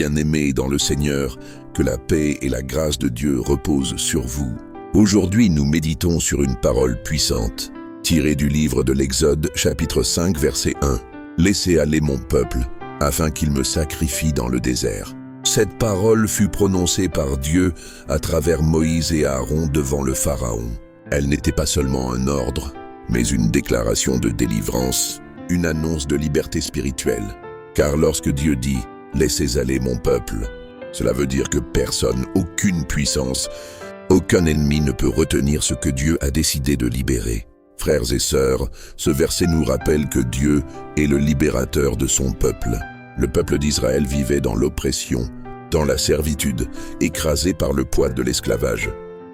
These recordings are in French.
Bien-aimés dans le Seigneur, que la paix et la grâce de Dieu reposent sur vous. Aujourd'hui, nous méditons sur une parole puissante, tirée du livre de l'Exode, chapitre 5, verset 1. « Laissez aller mon peuple, afin qu'il me sacrifie dans le désert. » Cette parole fut prononcée par Dieu à travers Moïse et Aaron devant le Pharaon. Elle n'était pas seulement un ordre, mais une déclaration de délivrance, une annonce de liberté spirituelle. Car lorsque Dieu dit « Laissez aller mon peuple », cela veut dire que personne, aucune puissance, aucun ennemi ne peut retenir ce que Dieu a décidé de libérer. Frères et sœurs, ce verset nous rappelle que Dieu est le libérateur de son peuple. Le peuple d'Israël vivait dans l'oppression, dans la servitude, écrasé par le poids de l'esclavage.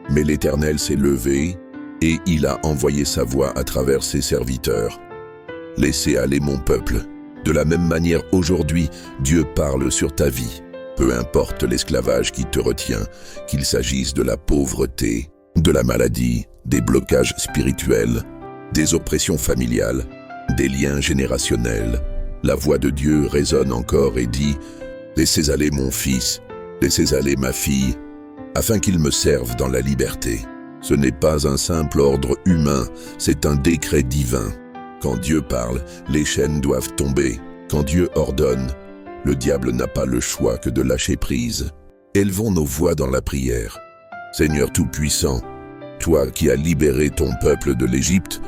Mais l'Éternel s'est levé et il a envoyé sa voix à travers ses serviteurs. « Laissez aller mon peuple ». De la même manière, aujourd'hui, Dieu parle sur ta vie. Peu importe l'esclavage qui te retient, qu'il s'agisse de la pauvreté, de la maladie, des blocages spirituels, des oppressions familiales, des liens générationnels, la voix de Dieu résonne encore et dit « Laissez aller mon fils, laissez aller ma fille, afin qu'ils me servent dans la liberté. » Ce n'est pas un simple ordre humain, c'est un décret divin. Quand Dieu parle, les chaînes doivent tomber. Quand Dieu ordonne, le diable n'a pas le choix que de lâcher prise. Élevons nos voix dans la prière. Seigneur Tout-Puissant, toi qui as libéré ton peuple de l'Égypte,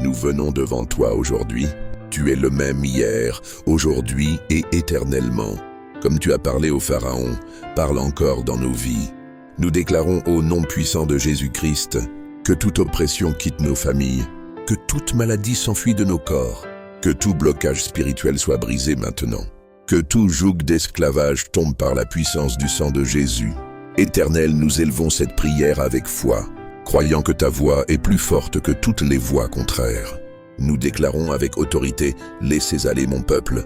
nous venons devant toi aujourd'hui. Tu es le même hier, aujourd'hui et éternellement. Comme tu as parlé au Pharaon, parle encore dans nos vies. Nous déclarons au nom puissant de Jésus-Christ que toute oppression quitte nos familles, que toute maladie s'enfuit de nos corps, que tout blocage spirituel soit brisé maintenant, que tout joug d'esclavage tombe par la puissance du sang de Jésus. Éternel, nous élevons cette prière avec foi, croyant que ta voix est plus forte que toutes les voix contraires. Nous déclarons avec autorité « Laissez aller mon peuple »,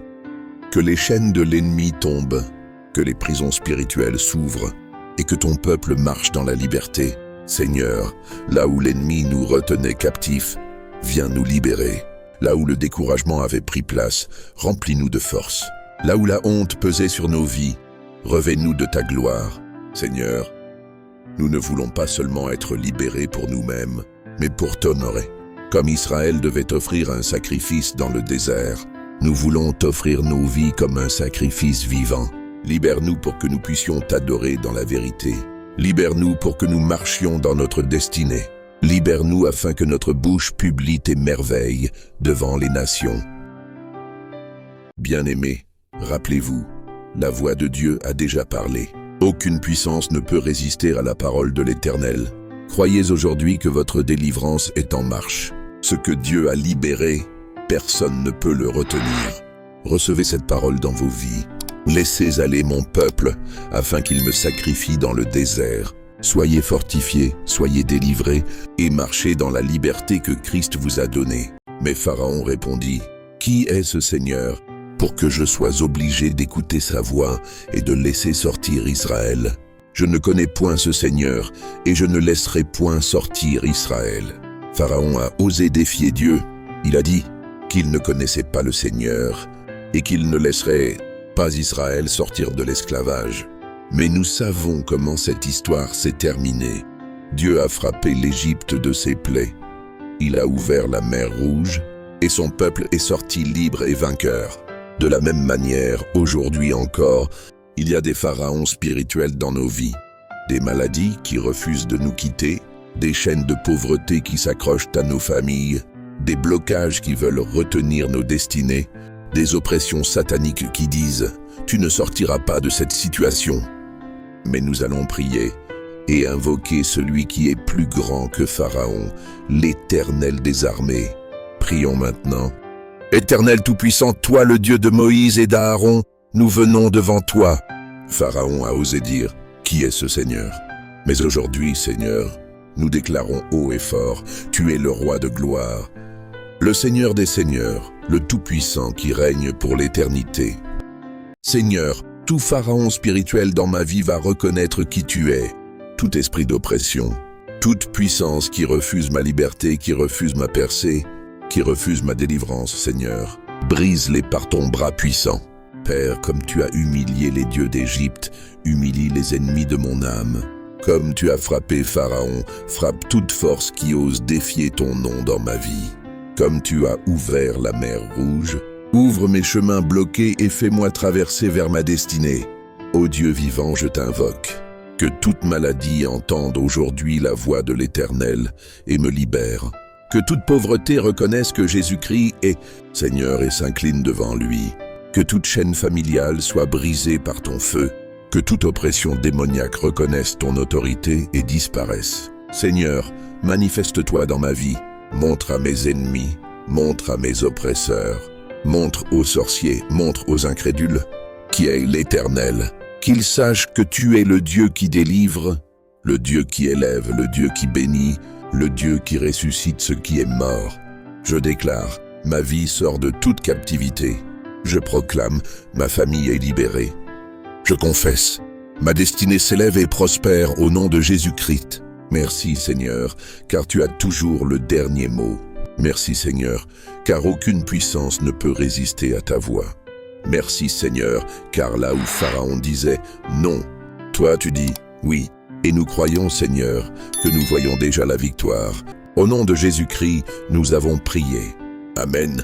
que les chaînes de l'ennemi tombent, que les prisons spirituelles s'ouvrent et que ton peuple marche dans la liberté. Seigneur, là où l'ennemi nous retenait captifs, viens nous libérer. Là où le découragement avait pris place, remplis-nous de force. Là où la honte pesait sur nos vies, revêt-nous de ta gloire. Seigneur, nous ne voulons pas seulement être libérés pour nous-mêmes, mais pour t'honorer. Comme Israël devait offrir un sacrifice dans le désert, nous voulons t'offrir nos vies comme un sacrifice vivant. Libère-nous pour que nous puissions t'adorer dans la vérité. Libère-nous pour que nous marchions dans notre destinée. Libère-nous afin que notre bouche publie tes merveilles devant les nations. Bien-aimés, rappelez-vous, la voix de Dieu a déjà parlé. Aucune puissance ne peut résister à la parole de l'Éternel. Croyez aujourd'hui que votre délivrance est en marche. Ce que Dieu a libéré, personne ne peut le retenir. Recevez cette parole dans vos vies. Laissez aller mon peuple, afin qu'il me sacrifie dans le désert. Soyez fortifiés, soyez délivrés, et marchez dans la liberté que Christ vous a donnée. Mais Pharaon répondit, « Qui est ce Seigneur, pour que je sois obligé d'écouter sa voix et de laisser sortir Israël? Je ne connais point ce Seigneur, et je ne laisserai point sortir Israël. » Pharaon a osé défier Dieu. Il a dit qu'il ne connaissait pas le Seigneur, et qu'il ne laisserait pas Israël sortir de l'esclavage. Mais nous savons comment cette histoire s'est terminée. Dieu a frappé l'Égypte de ses plaies. Il a ouvert la mer Rouge et son peuple est sorti libre et vainqueur. De la même manière, aujourd'hui encore, il y a des pharaons spirituels dans nos vies. Des maladies qui refusent de nous quitter, des chaînes de pauvreté qui s'accrochent à nos familles, des blocages qui veulent retenir nos destinées, des oppressions sataniques qui disent « Tu ne sortiras pas de cette situation ». Mais nous allons prier et invoquer celui qui est plus grand que Pharaon, l'Éternel des armées. Prions maintenant. Éternel Tout-Puissant, toi le Dieu de Moïse et d'Aaron, nous venons devant toi. Pharaon a osé dire, qui est ce Seigneur? Mais aujourd'hui, Seigneur, nous déclarons haut et fort, tu es le roi de gloire, le Seigneur des seigneurs, le Tout-Puissant qui règne pour l'éternité. Seigneur, tout pharaon spirituel dans ma vie va reconnaître qui tu es. Tout esprit d'oppression, toute puissance qui refuse ma liberté, qui refuse ma percée, qui refuse ma délivrance, Seigneur, brise-les par ton bras puissant. Père, comme tu as humilié les dieux d'Égypte, humilie les ennemis de mon âme. Comme tu as frappé Pharaon, frappe toute force qui ose défier ton nom dans ma vie. Comme tu as ouvert la mer Rouge, ouvre mes chemins bloqués et fais-moi traverser vers ma destinée. Ô Dieu vivant, je t'invoque. Que toute maladie entende aujourd'hui la voix de l'Éternel et me libère. Que toute pauvreté reconnaisse que Jésus-Christ est Seigneur et s'incline devant lui. Que toute chaîne familiale soit brisée par ton feu. Que toute oppression démoniaque reconnaisse ton autorité et disparaisse. Seigneur, manifeste-toi dans ma vie. Montre à mes ennemis, montre à mes oppresseurs, montre aux sorciers, montre aux incrédules qui est l'Éternel. Qu'ils sachent que tu es le Dieu qui délivre, le Dieu qui élève, le Dieu qui bénit, le Dieu qui ressuscite ce qui est mort. Je déclare, ma vie sort de toute captivité. Je proclame, ma famille est libérée. Je confesse, ma destinée s'élève et prospère au nom de Jésus-Christ. Merci Seigneur, car tu as toujours le dernier mot. Merci Seigneur, car aucune puissance ne peut résister à ta voix. Merci Seigneur, car là où Pharaon disait « non », toi tu dis « oui ». Et nous croyons Seigneur, que nous voyons déjà la victoire. Au nom de Jésus-Christ, nous avons prié. Amen.